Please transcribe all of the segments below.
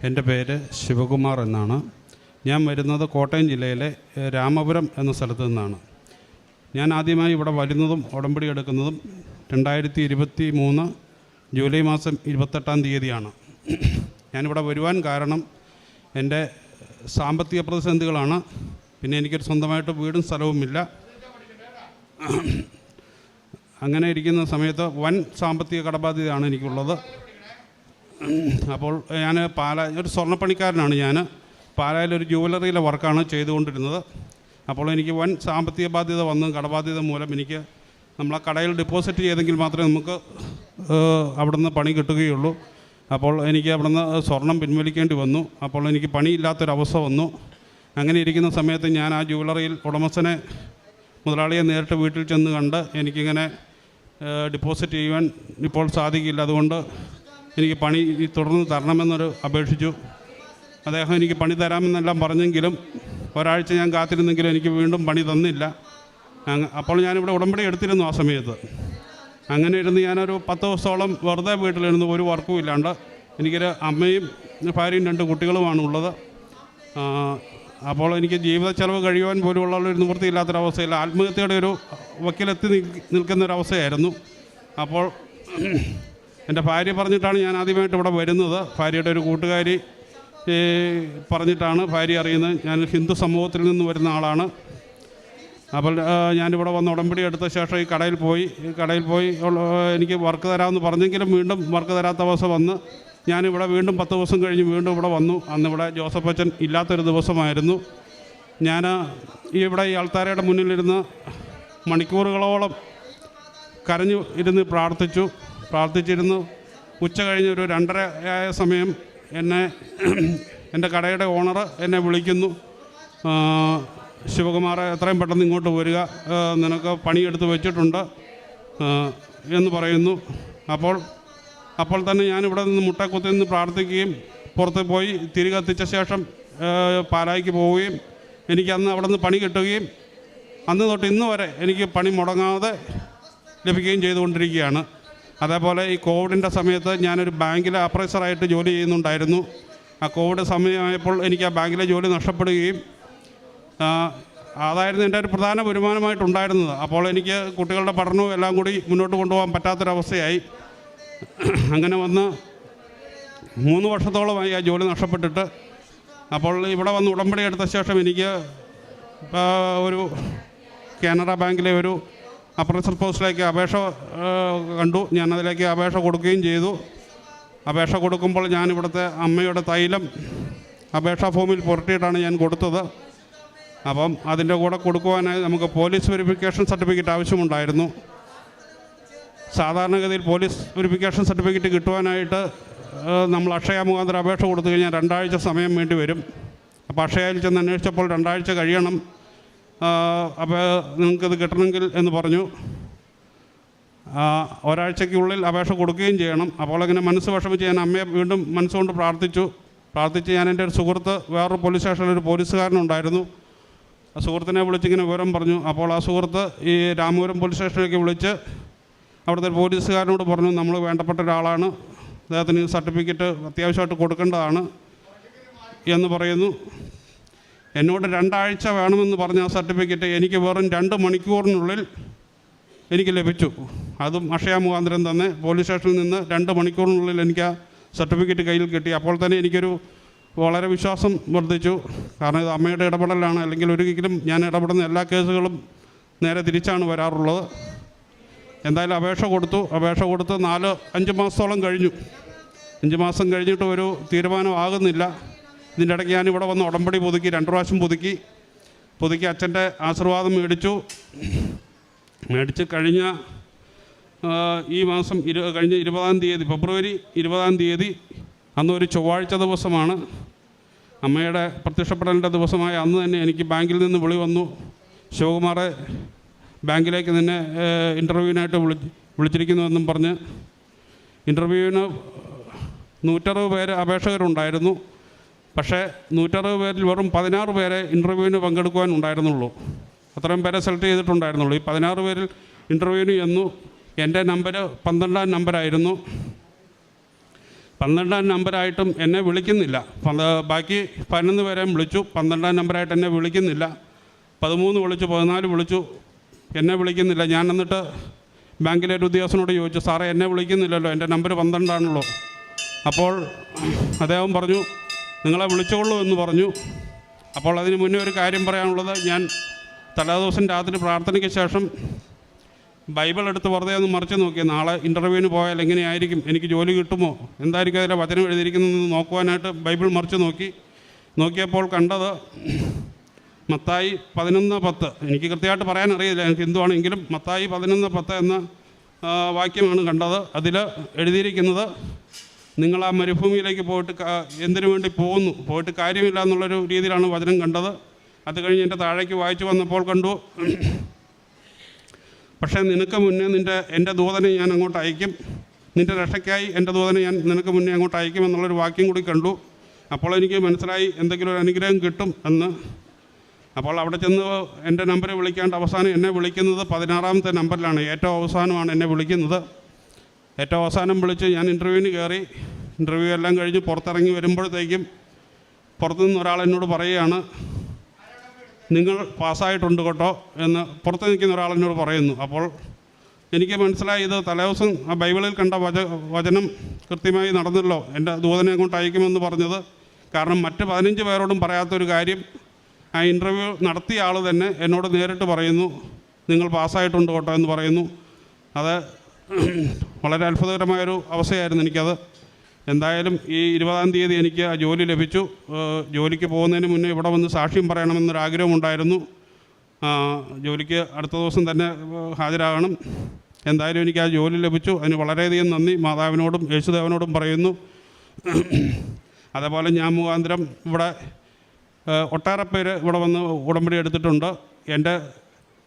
എൻ്റെ പേര് ശിവകുമാർ എന്നാണ്. ഞാൻ വരുന്നത് കോട്ടയം ജില്ലയിലെ രാമപുരം എന്ന സ്ഥലത്ത് നിന്നാണ്. ഞാൻ ആദ്യമായി ഇവിടെ വരുന്നതും ഉടമ്പടി എടുക്കുന്നതും 2023 ജൂലൈ മാസം 28-ാം തീയതിയാണ്. ഞാനിവിടെ വരുവാൻ കാരണം എൻ്റെ സാമ്പത്തിക പ്രതിസന്ധികളാണ്. പിന്നെ എനിക്കൊരു സ്വന്തമായിട്ട് വീടും സ്ഥലവുമില്ല. അങ്ങനെ ഇരിക്കുന്ന സമയത്ത് വൻ സാമ്പത്തിക കടബാധ്യതയാണ് എനിക്കുള്ളത്. അപ്പോൾ ഞാൻ ഒരു സ്വർണ്ണപ്പണിക്കാരനാണ്. ഞാൻ പാലായിലൊരു ജുവലറിയിലെ വർക്കാണ് ചെയ്തുകൊണ്ടിരുന്നത്. അപ്പോൾ എനിക്ക് വൻ സാമ്പത്തിക ബാധ്യത വന്നു. കടബാധ്യത മൂലം എനിക്ക് നമ്മളെ കടയിൽ ഡെപ്പോസിറ്റ് ചെയ്തെങ്കിൽ മാത്രമേ നമുക്ക് അവിടുന്ന് പണി കിട്ടുകയുള്ളൂ. അപ്പോൾ എനിക്ക് അവിടുന്ന് സ്വർണം പിൻവലിക്കേണ്ടി വന്നു. അപ്പോൾ എനിക്ക് പണിയില്ലാത്തൊരവസ്ഥ വന്നു. അങ്ങനെ ഇരിക്കുന്ന സമയത്ത് ഞാൻ ആ ജുവലറിയിൽ ഉടമസ്ഥനെ, മുതലാളിയെ നേരിട്ട് വീട്ടിൽ ചെന്ന് കണ്ട് എനിക്കിങ്ങനെ ഡെപ്പോസിറ്റ് ചെയ്യുവാൻ ഇപ്പോൾ സാധിക്കില്ല, അതുകൊണ്ട് എനിക്ക് പണി തുടർന്ന് തരണമെന്നൊരു അപേക്ഷിച്ചു. അദ്ദേഹം എനിക്ക് പണി തരാമെന്നെല്ലാം പറഞ്ഞെങ്കിലും ഒരാഴ്ച ഞാൻ കാത്തിരുന്നെങ്കിലും എനിക്ക് വീണ്ടും പണി തന്നില്ല. അപ്പോൾ ഞാനിവിടെ ഉടമ്പടി എടുത്തിരുന്നു ആ സമയത്ത്. അങ്ങനെ ഇരുന്ന് ഞാനൊരു 10 ദിവസത്തോളം വെറുതെ വീട്ടിലിരുന്ന് ഒരു വർക്കും ഇല്ലാണ്ട്. എനിക്കൊരു അമ്മയും ഭാര്യയും 2 കുട്ടികളുമാണ് ഉള്ളത്. അപ്പോൾ എനിക്ക് ജീവിത ചെലവ് കഴിയുവാൻ പോലുമുള്ള ഒരു നിവൃത്തിയില്ലാത്തൊരവസ്ഥയിൽ ആത്മഹത്യയുടെ ഒരു വക്കിലെത്തി നിൽക്കുന്നൊരവസ്ഥയായിരുന്നു. അപ്പോൾ എൻ്റെ ഭാര്യ പറഞ്ഞിട്ടാണ് ഞാൻ ആദ്യമായിട്ട് ഇവിടെ വരുന്നത്. ഭാര്യയുടെ ഒരു കൂട്ടുകാരി പറഞ്ഞിട്ടാണ് ഭാര്യ അറിയുന്നത്. ഞാൻ ഹിന്ദു സമൂഹത്തിൽ നിന്ന് വരുന്ന ആളാണ്. അപ്പോൾ ഞാനിവിടെ വന്ന് ഉടമ്പടി എടുത്ത ശേഷം ഈ കടയിൽ പോയി എനിക്ക് വർക്ക് തരാമെന്ന് പറഞ്ഞെങ്കിലും വീണ്ടും വർക്ക് തരാത്ത അവസ്ഥ വന്ന് ഞാനിവിടെ വീണ്ടും 10 ദിവസം കഴിഞ്ഞ് വീണ്ടും ഇവിടെ വന്നു. അന്നിവിടെ ജോസഫ് അച്ഛൻ ഇല്ലാത്തൊരു ദിവസമായിരുന്നു. ഞാൻ ഇവിടെ ഈ ആൾത്താരയുടെ മുന്നിലിരുന്ന് മണിക്കൂറുകളോളം കരഞ്ഞു ഇരുന്ന് പ്രാർത്ഥിച്ചിരുന്നു. ഉച്ച കഴിഞ്ഞ് ഒരു 2:30 ആയ സമയം എൻ്റെ കടയുടെ ഓണർ എന്നെ വിളിക്കുന്നു. ശിവകുമാറെ, എത്രയും പെട്ടെന്ന് ഇങ്ങോട്ട് വരിക, നിനക്ക് പണിയെടുത്ത് വെച്ചിട്ടുണ്ട് എന്ന് പറയുന്നു. അപ്പോൾ തന്നെ ഞാനിവിടെ നിന്ന് മുട്ടക്കുത്തി നിന്ന് പ്രാർത്ഥിക്കുകയും പുറത്ത് പോയി തിരി കത്തിച്ച ശേഷം പാലായിക്ക് പോവുകയും എനിക്ക് അന്ന് അവിടെ നിന്ന് പണി കിട്ടുകയും അന്ന് തൊട്ട് ഇന്ന് വരെ എനിക്ക് പണി മുടങ്ങാതെ ലഭിക്കുകയും ചെയ്തുകൊണ്ടിരിക്കുകയാണ്. അതേപോലെ ഈ കോവിഡിൻ്റെ സമയത്ത് ഞാനൊരു ബാങ്കിലെ അപ്രൈസറായിട്ട് ജോലി ചെയ്യുന്നുണ്ടായിരുന്നു. ആ കോവിഡ് സമയമായപ്പോൾ എനിക്ക് ആ ബാങ്കിലെ ജോലി നഷ്ടപ്പെടുകയും അതായിരുന്നു എൻ്റെ ഒരു പ്രധാന വരുമാനമായിട്ടുണ്ടായിരുന്നത്. അപ്പോൾ എനിക്ക് കുട്ടികളുടെ പഠനവും എല്ലാം കൂടി മുന്നോട്ട് കൊണ്ടുപോകാൻ പറ്റാത്തൊരവസ്ഥയായി. അങ്ങനെ വന്ന് 3 വർഷത്തോളമായി ആ ജോലി നഷ്ടപ്പെട്ടിട്ട്. അപ്പോൾ ഇവിടെ വന്ന് ഉടമ്പടി എടുത്ത ശേഷം എനിക്ക് ഒരു കാനറ ബാങ്കിലെ ഒരു അപ്രൈസർ പോസ്റ്റിലേക്ക് അപേക്ഷ കണ്ടു. ഞാനതിലേക്ക് അപേക്ഷ കൊടുക്കുകയും ചെയ്തു. അപേക്ഷ കൊടുക്കുമ്പോൾ ഞാൻ ഇവിടുത്തെ അമ്മയുടെ തൈലം അപേക്ഷാ ഫോമിൽ പുരട്ടിയിട്ടാണ് ഞാൻ കൊടുത്തത്. അപ്പം അതിൻ്റെ കൂടെ കൊടുക്കുവാനായി നമുക്ക് പോലീസ് വെരിഫിക്കേഷൻ സർട്ടിഫിക്കറ്റ് ആവശ്യമുണ്ടായിരുന്നു. സാധാരണഗതിയിൽ പോലീസ് വെരിഫിക്കേഷൻ സർട്ടിഫിക്കറ്റ് കിട്ടുവാനായിട്ട് നമ്മൾ അക്ഷയ മുഖാന്തരം അപേക്ഷ കൊടുത്തു കഴിഞ്ഞാൽ 2 ആഴ്ച സമയം വേണ്ടി വരും. അപ്പോൾ അക്ഷയയിൽ ചെന്ന് അന്വേഷിച്ചപ്പോൾ 2 ആഴ്ച കഴിയണം, അപ്പോൾ നിങ്ങൾക്കിത് കിട്ടണമെങ്കിൽ എന്ന് പറഞ്ഞു. ഒരാഴ്ചയ്ക്കുള്ളിൽ അപേക്ഷ കൊടുക്കുകയും ചെയ്യണം. അപ്പോൾ അങ്ങനെ മനസ്സ് വിഷമിച്ച് ഞാൻ അമ്മയെ വീണ്ടും മനസ്സുകൊണ്ട് പ്രാർത്ഥിച്ച് ഞാൻ എൻ്റെ ഒരു സുഹൃത്ത്, വേറൊരു പോലീസ് സ്റ്റേഷനിലൊരു പോലീസുകാരനുണ്ടായിരുന്നു, ആ സുഹൃത്തിനെ വിളിച്ചിങ്ങനെ വിവരം പറഞ്ഞു. അപ്പോൾ ആ സുഹൃത്ത് ഈ രാമപുരം പോലീസ് സ്റ്റേഷനിലേക്ക് വിളിച്ച് അവിടുത്തെ പോലീസുകാരനോട് പറഞ്ഞു, നമ്മൾ വേണ്ടപ്പെട്ട ഒരാളാണ്, അദ്ദേഹത്തിന് ഈ സർട്ടിഫിക്കറ്റ് അത്യാവശ്യമായിട്ട് കൊടുക്കേണ്ടതാണ് എന്ന് പറയുന്നു. എന്നോട് 2 ആഴ്ച വേണമെന്ന് പറഞ്ഞ ആ സർട്ടിഫിക്കറ്റ് എനിക്ക് വെറും 2 മണിക്കൂറിനുള്ളിൽ എനിക്ക് ലഭിച്ചു. അതും അക്ഷയ മുഖാന്തരം തന്നെ പോലീസ് സ്റ്റേഷനിൽ നിന്ന് 2 മണിക്കൂറിനുള്ളിൽ എനിക്ക് ആ സർട്ടിഫിക്കറ്റ് കയ്യിൽ കിട്ടി. അപ്പോൾ തന്നെ എനിക്കൊരു വളരെ വിശ്വാസം വർദ്ധിച്ചു. കാരണം ഇത് അമ്മയുടെ ഇടപെടലാണ്. അല്ലെങ്കിൽ ഒരിക്കലും ഞാൻ ഇടപെടുന്ന എല്ലാ കേസുകളും നേരെ തിരിച്ചാണ് വരാറുള്ളത്. എന്തായാലും അപേക്ഷ കൊടുത്ത് 4-5 മാസത്തോളം കഴിഞ്ഞു. 5 മാസം കഴിഞ്ഞിട്ട് ഒരു തീരുമാനമാകുന്നില്ല. ഇതിൻ്റെ ഇടയ്ക്ക് ഞാനിവിടെ വന്ന് ഉടമ്പടി പുതുക്കി 2 പ്രാവശ്യം പുതുക്കി അച്ഛൻ്റെ ആശീർവാദം മേടിച്ച് കഴിഞ്ഞ ഈ മാസം കഴിഞ്ഞ 20-ാം തീയതി, ഫെബ്രുവരി 20-ാം തീയതി, അന്നൊരു ചൊവ്വാഴ്ച ദിവസമാണ്, അമ്മയുടെ പ്രത്യക്ഷപ്പെടലിൻ്റെ ദിവസമായ അന്ന് തന്നെ എനിക്ക് ബാങ്കിൽ നിന്ന് വിളി വന്നു. ശിവകുമാറെ, ബാങ്കിലേക്ക് നിന്നെ ഇൻ്റർവ്യൂവിനായിട്ട് വിളിച്ചിരിക്കുന്നുവെന്നും പറഞ്ഞ്. ഇൻ്റർവ്യൂവിന് 160 പേര് അപേക്ഷകരുണ്ടായിരുന്നു. പക്ഷേ 160 പേരിൽ വെറും 16 പേരെ ഇൻ്റർവ്യൂവിന് പങ്കെടുക്കുവാൻ ഉണ്ടായിരുന്നുള്ളൂ. അത്രയും പേരെ സെലക്ട് ചെയ്തിട്ടുണ്ടായിരുന്നുള്ളൂ. ഈ 16 പേരിൽ ഇൻ്റർവ്യൂവിന് ചെന്നു. എൻ്റെ നമ്പർ 12-ാം നമ്പറായിരുന്നു. 12-ാം നമ്പറായിട്ടും എന്നെ വിളിക്കുന്നില്ല. ബാക്കി 11 പേരെയും വിളിച്ചു, 12-ാം നമ്പറായിട്ട് എന്നെ വിളിക്കുന്നില്ല. 13 വിളിച്ചു, 14 വിളിച്ചു, എന്നെ വിളിക്കുന്നില്ല. ഞാൻ എന്നിട്ട് ബാങ്കിലെ ഒരു ഉദ്യോഗസ്ഥനോട് ചോദിച്ചു, സാറേ എന്നെ വിളിക്കുന്നില്ലല്ലോ, എൻ്റെ നമ്പർ 12 അപ്പോൾ അദ്ദേഹം പറഞ്ഞു നിങ്ങളെ വിളിച്ചോളൂ എന്ന് പറഞ്ഞു. അപ്പോൾ അതിന് മുന്നേ ഒരു കാര്യം പറയാനുള്ളത്, ഞാൻ തലേദിവസം രാത്രി പ്രാർത്ഥനയ്ക്ക് ശേഷം ബൈബിൾ എടുത്ത് വെറുതെ ഒന്ന് മറിച്ച് നോക്കി, നാളെ ഇൻ്റർവ്യൂവിന് പോയാൽ എങ്ങനെയായിരിക്കും, എനിക്ക് ജോലി കിട്ടുമോ, എന്തായിരിക്കും അതിലെ വചനം എഴുതിയിരിക്കുന്നതെന്ന് നോക്കുവാനായിട്ട് ബൈബിൾ മറിച്ച് നോക്കിയപ്പോൾ കണ്ടത് മത്തായി 11:10. എനിക്ക് കൃത്യമായിട്ട് പറയാൻ അറിയില്ല, എനിക്ക് എന്തുവാണെങ്കിലും മത്തായി 11:10 എന്ന വാക്യമാണ് കണ്ടത്. അതിൽ എഴുതിയിരിക്കുന്നത്, നിങ്ങൾ ആ മരുഭൂമിയിലേക്ക് പോയിട്ട് എന്തിനു വേണ്ടി പോയിട്ട് കാര്യമില്ല എന്നുള്ളൊരു രീതിയിലാണ് വചനം കണ്ടത്. അത് കഴിഞ്ഞ് എൻ്റെ താഴേക്ക് വായിച്ചു വന്നപ്പോൾ കണ്ടു, പക്ഷേ നിനക്ക് മുന്നേ എൻ്റെ ദൂതനെ ഞാൻ അങ്ങോട്ട് അയക്കും, നിൻ്റെ രക്ഷയ്ക്കായി എൻ്റെ ദൂതനെ ഞാൻ നിനക്ക് മുന്നേ അങ്ങോട്ട് അയക്കും എന്നുള്ളൊരു വാക്യം കൂടി കണ്ടു. അപ്പോൾ എനിക്ക് മനസ്സിലായി എന്തെങ്കിലും ഒരു അനുഗ്രഹം കിട്ടും എന്ന്. അപ്പോൾ അവിടെ ചെന്ന് എൻ്റെ നമ്പർ വിളിക്കാണ്ട് അവസാനം എന്നെ വിളിക്കുന്നത് 16-ാമത്തെ നമ്പറിലാണ്, ഏറ്റവും അവസാനമാണ് എന്നെ വിളിക്കുന്നത്. ഏറ്റവും അവസാനം വിളിച്ച് ഞാൻ ഇൻ്റർവ്യൂവിന് കയറി. ഇൻ്റർവ്യൂ എല്ലാം കഴിഞ്ഞ് പുറത്തിറങ്ങി വരുമ്പോഴത്തേക്കും പുറത്തുനിന്ന് ഒരാൾ എന്നോട് പറയുകയാണ്, നിങ്ങൾ പാസ്സായിട്ടുണ്ട് കേട്ടോ എന്ന് പുറത്ത് നിൽക്കുന്ന ഒരാൾ എന്നോട് പറയുന്നു. അപ്പോൾ എനിക്ക് മനസ്സിലായി, ഇത് തലേദിവസം ആ ബൈബിളിൽ കണ്ട വചനം കൃത്യമായി നടന്നല്ലോ, എൻ്റെ ദൂതനെ അങ്ങോട്ട് അയക്കുമെന്ന് പറഞ്ഞത്. കാരണം മറ്റ് 15 പേരോടും പറയാത്തൊരു കാര്യം ആ ഇൻ്റർവ്യൂ നടത്തിയ ആൾ തന്നെ എന്നോട് നേരിട്ട് പറയുന്നു, നിങ്ങൾ പാസ്സായിട്ടുണ്ട് കേട്ടോ എന്ന് പറയുന്നു. അത് വളരെ അത്ഭുതകരമായൊരു അവസ്ഥയായിരുന്നു എനിക്കത്. എന്തായാലും ഈ 20-ാം തീയതി എനിക്ക് ആ ജോലി ലഭിച്ചു. ജോലിക്ക് പോകുന്നതിന് മുന്നേ ഇവിടെ വന്ന് സാക്ഷ്യം പറയണമെന്നൊരാഗ്രഹമുണ്ടായിരുന്നു. ജോലിക്ക് അടുത്ത ദിവസം തന്നെ ഹാജരാകണം. എന്തായാലും എനിക്ക് ആ ജോലി ലഭിച്ചു. അതിന് വളരെയധികം നന്ദി മാതാവിനോടും യേശുദേവനോടും പറയുന്നു. അതേപോലെ ഞാൻ മുഖാന്തരം ഇവിടെ ഒട്ടേറെ പേര് ഇവിടെ വന്ന് ഉടമ്പടി എടുത്തിട്ടുണ്ട്. എൻ്റെ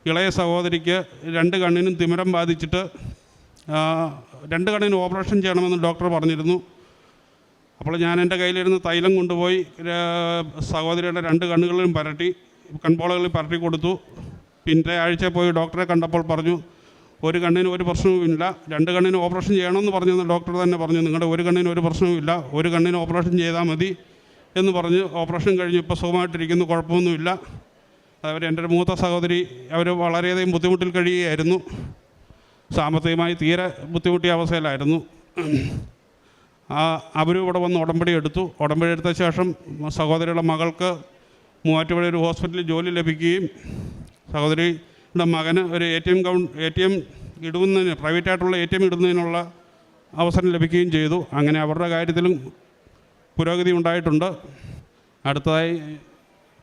ഇളയ സഹോദരിക്ക് 2 കണ്ണിനും തിമിരം ബാധിച്ചിട്ട് 2 കണ്ണിന് ഓപ്പറേഷൻ ചെയ്യണമെന്ന് ഡോക്ടർ പറഞ്ഞിരുന്നു. അപ്പോൾ ഞാൻ എൻ്റെ കയ്യിലിരുന്ന് തൈലം കൊണ്ടുപോയി സഹോദരിയുടെ 2 കണ്ണുകളിലും കൺപോളകളിൽ പരട്ടി കൊടുത്തു. പിന്നെ ആഴ്ച പോയി ഡോക്ടറെ കണ്ടപ്പോൾ പറഞ്ഞു, ഒരു കണ്ണിന് ഒരു പ്രശ്നവുമില്ല, 2 കണ്ണിന് ഓപ്പറേഷൻ ചെയ്യണമെന്ന് പറഞ്ഞെന്ന് ഡോക്ടർ തന്നെ പറഞ്ഞു, നിങ്ങളുടെ ഒരു കണ്ണിന് ഒരു പ്രശ്നവുമില്ല, ഒരു കണ്ണിന് ഓപ്പറേഷൻ ചെയ്താൽ മതി എന്ന് പറഞ്ഞ് ഓപ്പറേഷൻ കഴിഞ്ഞ് ഇപ്പോൾ സുഖമായിട്ടിരിക്കുന്നു, കുഴപ്പമൊന്നുമില്ല. അവർ എൻ്റെ ഒരു മൂത്ത സഹോദരി, അവർ വളരെയധികം ബുദ്ധിമുട്ടിൽ കഴിയുകയായിരുന്നു, സാമ്പത്തികമായി തീരെ ബുദ്ധിമുട്ടിയ അവസ്ഥയിലായിരുന്നു. അവരും ഇവിടെ വന്ന് ഉടമ്പടി എടുത്ത ശേഷം സഹോദരിയുടെ മകൾക്ക് മൂവാറ്റുപുഴ ഒരു ഹോസ്പിറ്റലിൽ ജോലി ലഭിക്കുകയും സഹോദരിയുടെ മകന് ഒരു ATM ഇടുന്നതിന്, പ്രൈവറ്റായിട്ടുള്ള ATM ഇടുന്നതിനുള്ള അവസരം ലഭിക്കുകയും ചെയ്തു. അങ്ങനെ അവരുടെ കാര്യത്തിലും പുരോഗതി ഉണ്ടായിട്ടുണ്ട്. അടുത്തതായി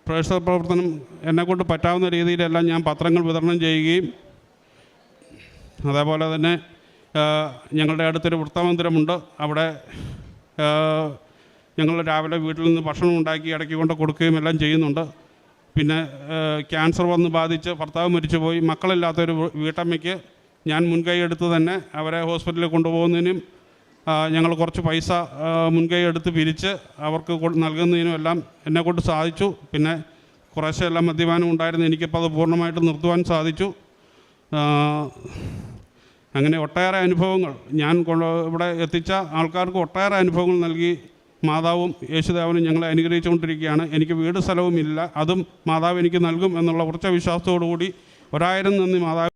പ്രേക്ഷിത പ്രവർത്തനം എന്നെക്കൊണ്ട് പറ്റാവുന്ന രീതിയിലെല്ലാം ഞാൻ പത്രങ്ങൾ വിതരണം ചെയ്യുകയും, അതേപോലെ തന്നെ ഞങ്ങളുടെ അടുത്തൊരു വൃത്തമന്ദിരമുണ്ട്. അവിടെ ഞങ്ങൾ രാവിലെ വീട്ടിൽ നിന്ന് ഭക്ഷണം ഉണ്ടാക്കി ഇടയ്ക്ക് കൊണ്ട് കൊടുക്കുകയും എല്ലാം ചെയ്യുന്നുണ്ട്. പിന്നെ ക്യാൻസർ വന്ന് ബാധിച്ച് ഭർത്താവ് മരിച്ചുപോയി, മക്കളില്ലാത്തൊരു വീട്ടമ്മയ്ക്ക് ഞാൻ മുൻകൈ എടുത്ത് തന്നെ അവരെ ഹോസ്പിറ്റലിൽ കൊണ്ടുപോകുന്നതിനും ഞങ്ങൾ കുറച്ച് പൈസ മുൻകൈ എടുത്ത് പിരിച്ച് അവർക്ക് നൽകുന്നതിനും എല്ലാം എന്നെക്കൊണ്ട് സാധിച്ചു. പിന്നെ കുറേശ്ശെ എല്ലാം മദ്യപാനം ഉണ്ടായിരുന്നു, എനിക്കിപ്പോൾ അത് പൂർണ്ണമായിട്ട് നിർത്തുവാൻ സാധിച്ചു. അങ്ങനെ ഒട്ടേറെ അനുഭവങ്ങൾ ഞാൻ ഇവിടെ എത്തിച്ച ആൾക്കാർക്ക് ഒട്ടേറെ അനുഭവങ്ങൾ നൽകി മാതാവും യേശുദേവനും ഞങ്ങളെ അനുഗ്രഹിച്ചുകൊണ്ടിരിക്കുകയാണ്. എനിക്ക് വീട് സ്ഥലവും ഇല്ല, അതും മാതാവ് എനിക്ക് നൽകും എന്നുള്ള ഉറച്ച വിശ്വാസത്തോടു കൂടി 1000 നന്ദി മാതാവ്.